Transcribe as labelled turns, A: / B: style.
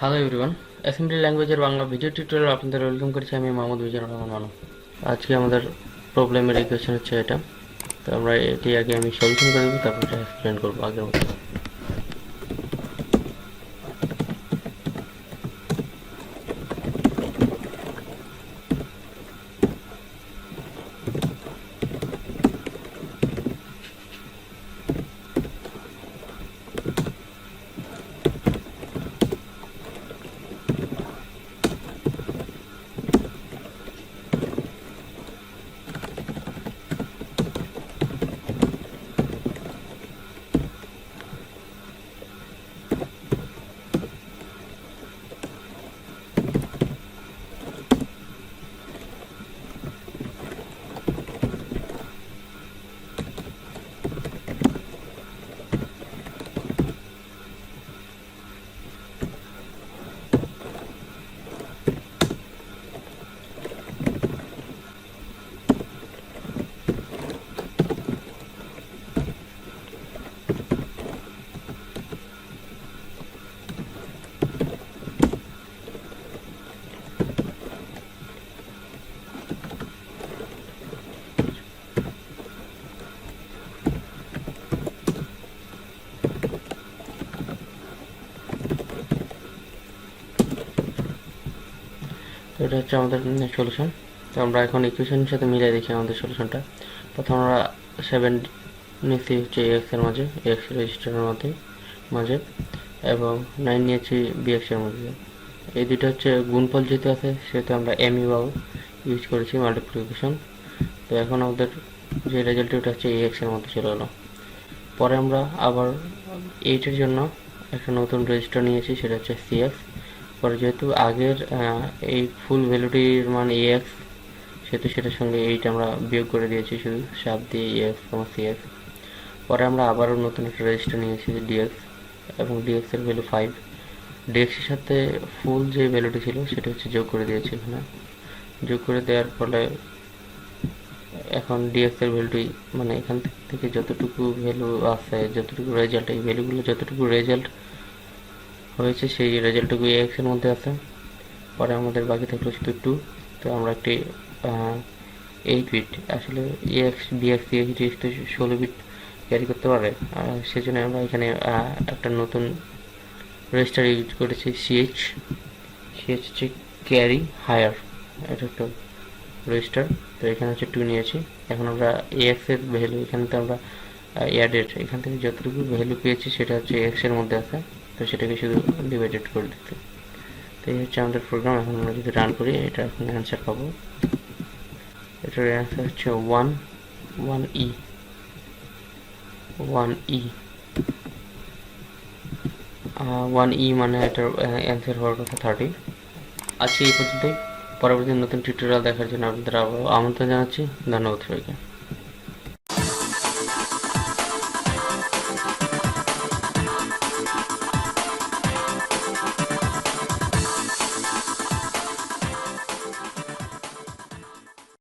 A: Hello everyone, assembly ল্যাঙ্গুয়েজের Bangla video tutorial আপনাদের welcome করছি। আমি মোহাম্মদ মিজানুর রহমান মানব। আজকে আমাদের প্রবলেমের ইকুয়েশন হচ্ছে এটা। তো আমরা এটি আগে আমি সলিউশন করে দেবো, তারপর এটা এক্সপ্লেন করবো আগের মতো। তো এটা হচ্ছে আমাদের সলিউশন। তো আমরা এখন ইকুয়েশনের সাথে মিলাই দেখি আমাদের সলিউশনটা। প্রথম আমরা 7 নিয়েছি হচ্ছে এক্স এর মাঝে, এক্স রেজিস্টারের মাঝে এবং 9 নিয়েছি বিএক্স এর মধ্যে। এই দুটো হচ্ছে গুণফল যেহেতু আছে সেহেতু আমরা এমই ইউজ করেছি, মাল্টিপ্লিকেশন। তো এখন আমাদের যে রেজাল্ট ওটা হচ্ছে এক্স এর মধ্যে চলে গেলো। পরে আমরা আবার এইটের জন্য একটা নতুন রেজিস্টার নিয়েছি, সেটা হচ্ছে সিএক্স। পরে যেহেতু আগের এই ফুল ভ্যালুটির মান এক্স, সেহেতু সেটার সঙ্গে এইট আমরা বিয়োগ করে দিয়েছি, শুধু সাত দিয়ে এক্স সিএক্স। পরে আমরা আবারও নতুন একটা রেজিস্টার নিয়েছি ডিএক্স, এবং ডিএক্স এর ভ্যালু 5। ডিএক্স এর সাথে ফুল যে ভ্যালুটি ছিল সেটা হচ্ছে যোগ করে দিয়েছি এখানে। যোগ করে দেওয়ার ফলে এখন ডিএক্স এর ভ্যালুটি মানে এখান থেকে যতটুকু ভ্যালু আছে, যতটুকু রেজাল্ট, এই ভ্যালুগুলো যতটুকু রেজাল্ট হয়েছে সেই রেজাল্টটুকু এক্স এর মধ্যে আছে। পরে আমাদের বাকি থাকলো শুধু 2। তো আমরা একটি 8 বিট, আসলে এক্স বিএক্স সিএক্স তো 16 বিট ক্যারি করতে পারে, সেজন্য আমরা এখানে একটা নতুন রেজিস্টার ইউজ করেছি সিএইচ হচ্ছে ক্যারি হায়ার, এটা একটা রেজিস্টার। তো এখানে হচ্ছে 2 নিয়েছি। এখন আমরা এক্স এর ভ্যালু এখানে তো আমরা অ্যাডেড, এখান থেকে যতটুকু ভ্যালু পেয়েছি সেটা হচ্ছে এক্স এর মধ্যে আছে, তো সেটাকে শুধু ডিভাইডেড করে দিতে। তো এই হচ্ছে আমাদের প্রোগ্রাম। এখন আমরা যদি রান করি এটা এখন অ্যান্সার পাবো। এটার অ্যান্সার হচ্ছে 1 ই মানে এটার অ্যান্সার হওয়ার কথা 30। আজকে এই পর্যন্তই। পরবর্তী নতুন টিউটোরিয়াল দেখার জন্য আপনাদের আমন্ত্রণ জানাচ্ছি। ধন্যবাদ সবাইকে।